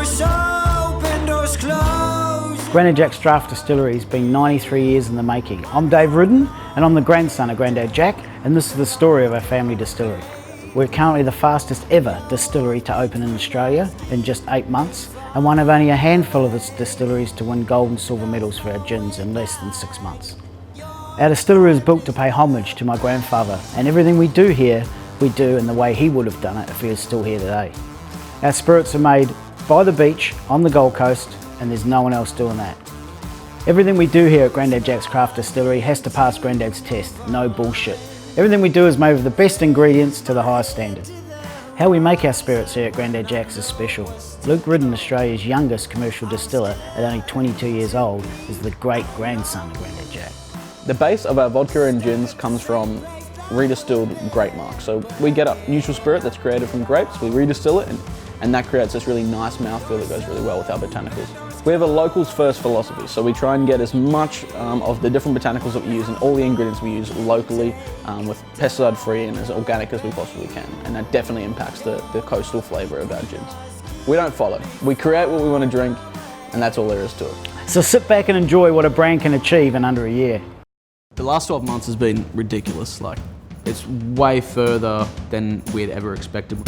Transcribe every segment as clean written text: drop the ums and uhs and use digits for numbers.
doors open, doors close. Granddad Jack's Draft Distillery has been 93 years in the making. I'm Dave Ridden and I'm the grandson of Granddad Jack, and this is the story of our family distillery. We're currently the fastest ever distillery to open in Australia in just 8 months, and one of only a handful of its distilleries to win gold and silver medals for our gins in less than 6 months. Our distillery is built to pay homage to my grandfather, and everything we do here, we do in the way he would have done it if he was still here today. Our spirits are made by the beach on the Gold Coast, and there's no one else doing that. Everything we do here at Granddad Jack's Craft Distillery has to pass Granddad's test, no bullshit. Everything we do is made with the best ingredients to the highest standard. How we make our spirits here at Granddad Jack's is special. Luke Ridden, Australia's youngest commercial distiller at only 22 years old, is the great-grandson of Granddad Jack. The base of our vodka and gins comes from redistilled grape marc. So we get a neutral spirit that's created from grapes, we redistill it, and that creates this really nice mouthfeel that goes really well with our botanicals. We have a locals first philosophy, so we try and get as much of the different botanicals that we use and all the ingredients we use locally with pesticide free and as organic as we possibly can, and that definitely impacts the coastal flavour of our gins. We don't follow, we create what we want to drink, and that's all there is to it. So sit back and enjoy what a brand can achieve in under a year. The last 12 months has been ridiculous. Like, it's way further than we had ever expected.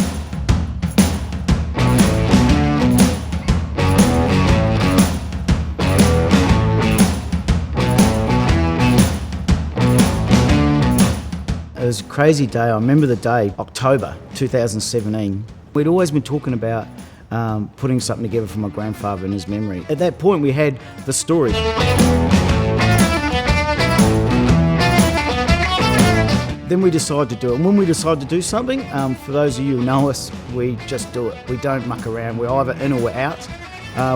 It was a crazy day. I remember the day, October 2017. We'd always been talking about putting something together for my grandfather in his memory. At that point we had the story. Then we decided to do it, and when we decide to do something, for those of you who know us, we just do it. We don't muck around, we're either in or we're out.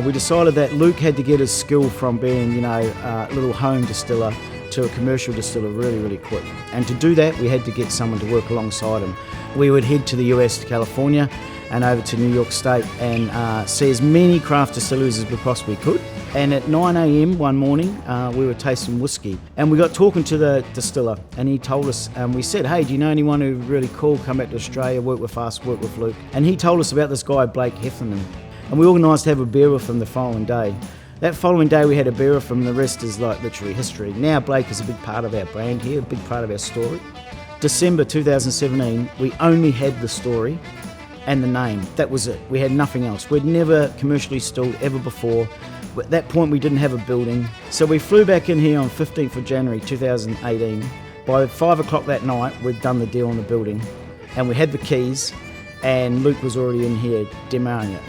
We decided that Luke had to get his skill from being, a little home distiller to a commercial distiller really, really quick. And to do that, we had to get someone to work alongside him. We would head to the US, to California, and over to New York State and see as many craft distilleries as we possibly could. And at 9 a.m. one morning, we were tasting whiskey, and we got talking to the distiller, and he told us, we said, hey, do you know anyone who's really cool, come back to Australia, work with us, work with Luke? And he told us about this guy, Blake Heffernan, and we organised to have a beer with him the following day. That following day we had a beer with him, and the rest is like literally history. Now Blake is a big part of our brand here, a big part of our story. December 2017, we only had the story and the name. That was it. We had nothing else. We'd never commercially distilled ever before. At that point we didn't have a building. So we flew back in here on 15th of January 2018. By 5 o'clock that night we'd done the deal on the building, and we had the keys, and Luke was already in here demoing it.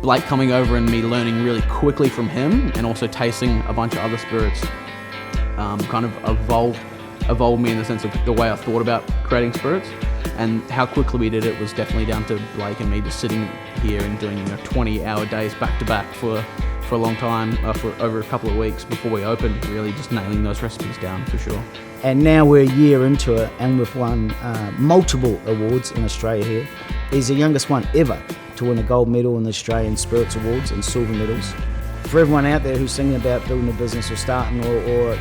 Blake coming over and me learning really quickly from him, and also tasting a bunch of other spirits, kind of evolved me in the sense of the way I thought about creating spirits. And how quickly we did it was definitely down to Blake and me just sitting here and doing 20-hour days back to back for a long time, for over a couple of weeks before we opened, really just nailing those recipes down for sure. And now we're a year into it, and we've won multiple awards in Australia here. He's the youngest one ever to win a gold medal in the Australian Spirits Awards and silver medals. For everyone out there who's thinking about building a business or starting or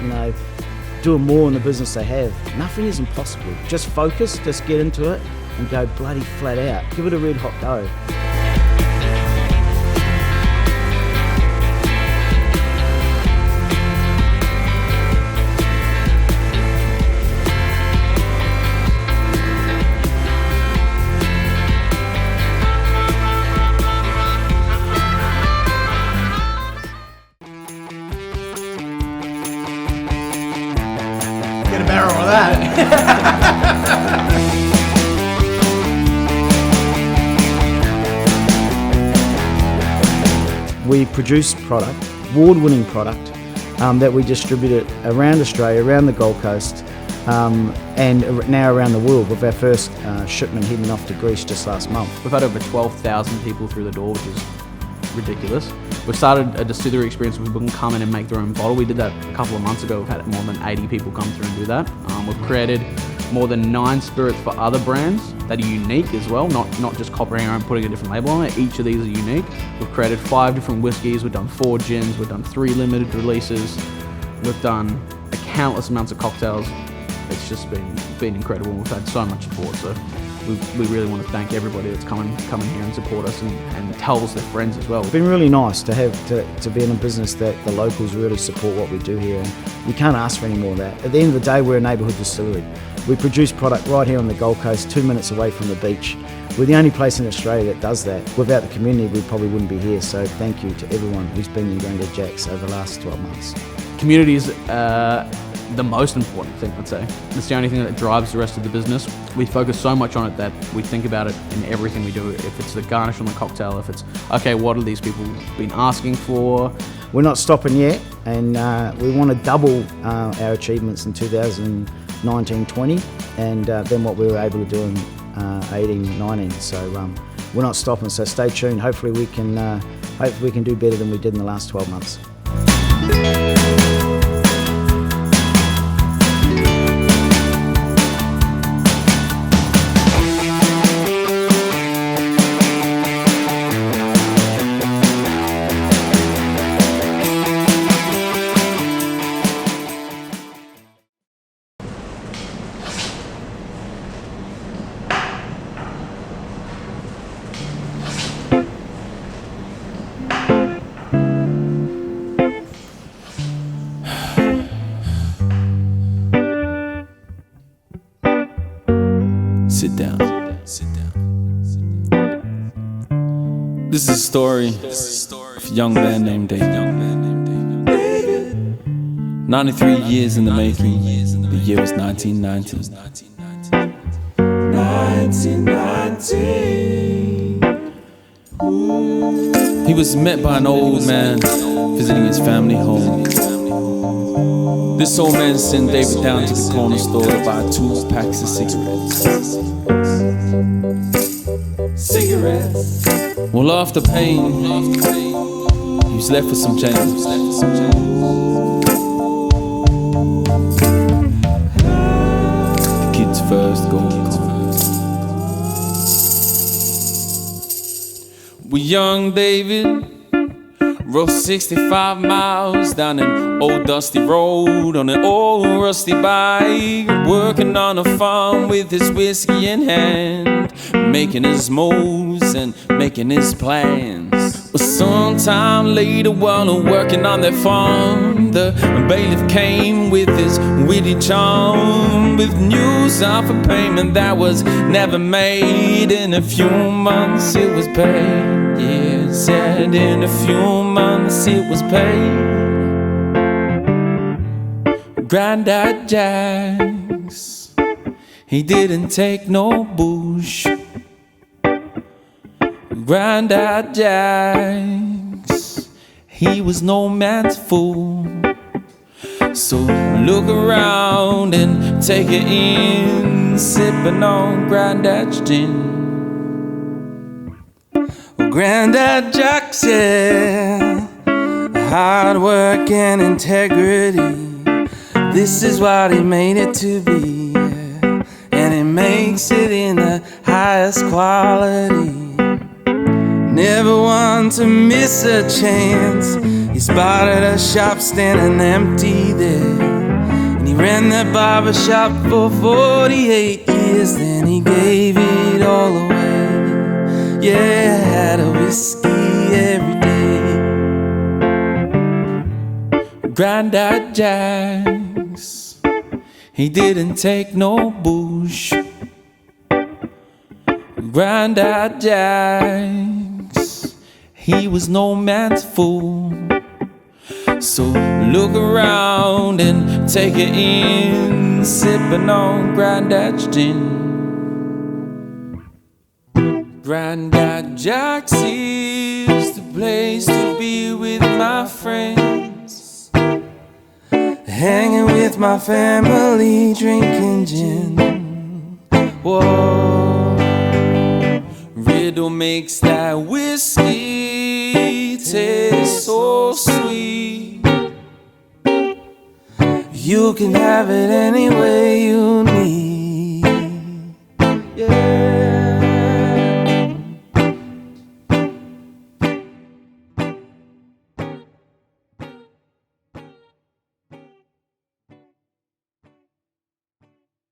doing more in the business they have, nothing is impossible. Just focus, just get into it and go bloody flat out. Give it a red hot go. Get a barrel of that. We produce product, award-winning product, that we distribute it around Australia, around the Gold Coast, and now around the world with our first shipment heading off to Greece just last month. We've had over 12,000 people through the door, which is ridiculous. We've started a distillery experience where people can come in and make their own bottle. We did that a couple of months ago. We've had more than 80 people come through and do that. We've created more than 9 spirits for other brands that are unique as well, not just copying our own, putting a different label on it. Each of these are unique. We've created 5 different whiskies, we've done 4 gins, we've done 3 limited releases, we've done countless amounts of cocktails. It's just been incredible. We've had so much support, so we really want to thank everybody that's come here and support us and tells their friends as well. It's been really nice to have to be in a business that the locals really support what we do here, and you can't ask for any more of that. At the end of the day, we're a neighbourhood distillery. We produce product right here on the Gold Coast, 2 minutes away from the beach. We're the only place in Australia that does that. Without the community, we probably wouldn't be here, so thank you to everyone who's been in Granddad Jack's over the last 12 months. Community is the most important thing, I'd say. It's the only thing that drives the rest of the business. We focus so much on it that we think about it in everything we do. If it's the garnish on the cocktail, if it's, okay, what are these people been asking for? We're not stopping yet, and we want to double our achievements in 2019-20, and then what we were able to do in 18-19. So we're not stopping, so stay tuned. Hopefully we can do better than we did in the last 12 months. Sit down. This is a story of a young man named David. 93 years in the making. The year was 1990. 1990. He was met by an old man visiting his family home. This old man sent David down to the corner store to buy 2 packs of cigarettes. Well, after paying, he was left with some change. The kid's first gold coin. Well, young David rode 65 miles down an old dusty road on an old rusty bike, working on a farm with his whiskey in hand, making his moves and making his plans. But sometime later, while working on that farm, the bailiff came with his witty charm, with news of a payment that was never made. In a few months it was paid. Yeah, said in a few months it was paid. Granddad Jack's, he didn't take no bush. Granddad Jack's, he was no man's fool. So look around and take it in, sipping on Granddad's gin. Granddad Jack said, hard work and integrity, this is what he made it to be, and he makes it in the highest quality. Never want to miss a chance. He spotted a shop standing empty there, and he ran that barber shop for 48 years. Then he gave it all away. Yeah, had a whiskey every day. Granddad Jack's, he didn't take no bush. Granddad Jack's, he was no man's fool. So look around and take it in, sipping on Granddad's gin. Granddad Jack's is the place to be with my friends. hanging with my family, drinking gin. Whoa, Riddle makes that whiskey taste so sweet. You can have it any way you